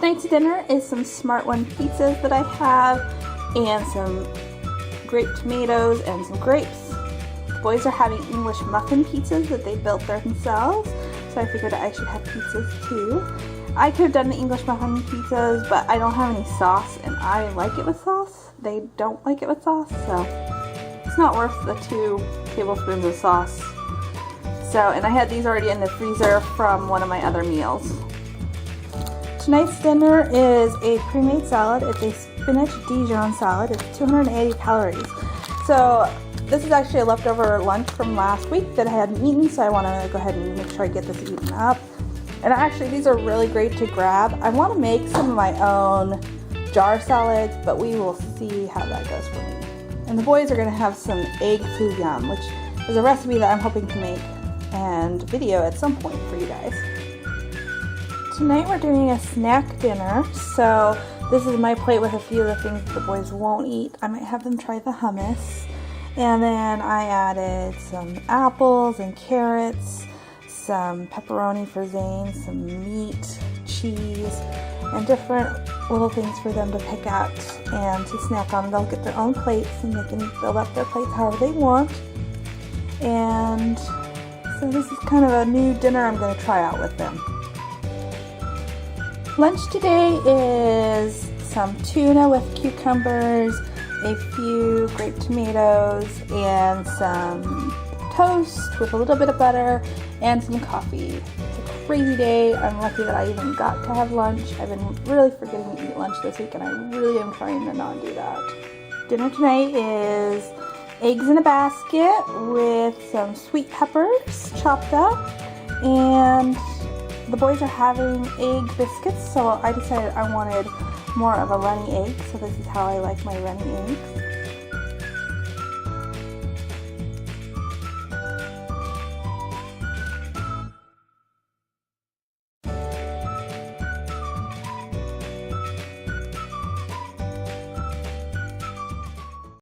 Tonight's dinner is some Smart One pizzas that I have and some grape tomatoes and some grapes. The boys are having English muffin pizzas that they built themselves, so I figured I should have pizzas too. I could have done the English muffin pizzas, but I don't have any sauce and I like it with sauce. They don't like it with sauce, so it's not worth the 2 tablespoons of sauce. So, and I had these already in the freezer from one of my other meals. Tonight's dinner is a pre-made salad. It's a spinach Dijon salad. It's 280 calories. So this is actually a leftover lunch from last week that I hadn't eaten, so I want to go ahead and make sure I get this eaten up. And actually these are really great to grab. I want to make some of my own jar salads, but we will see how that goes for me. And the boys are going to have some egg foo yum, which is a recipe that I'm hoping to make and video at some point for you guys. Tonight we're doing a snack dinner, so this is my plate with a few of the things that the boys won't eat. I might have them try the hummus. And then I added some apples and carrots, some pepperoni for Zane, some meat, cheese, and different little things for them to pick out and to snack on. They'll get their own plates and they can fill up their plates however they want. And so this is kind of a new dinner I'm going to try out with them. Lunch today is some tuna with cucumbers, a few grape tomatoes, and some toast with a little bit of butter and some coffee. It's a crazy day. I'm lucky that I even got to have lunch. I've been really forgetting to eat lunch this week and I really am trying to not do that. Dinner tonight is eggs in a basket with some sweet peppers chopped up, and the boys are having egg biscuits, so I decided I wanted more of a runny egg, so this is how I like my runny eggs.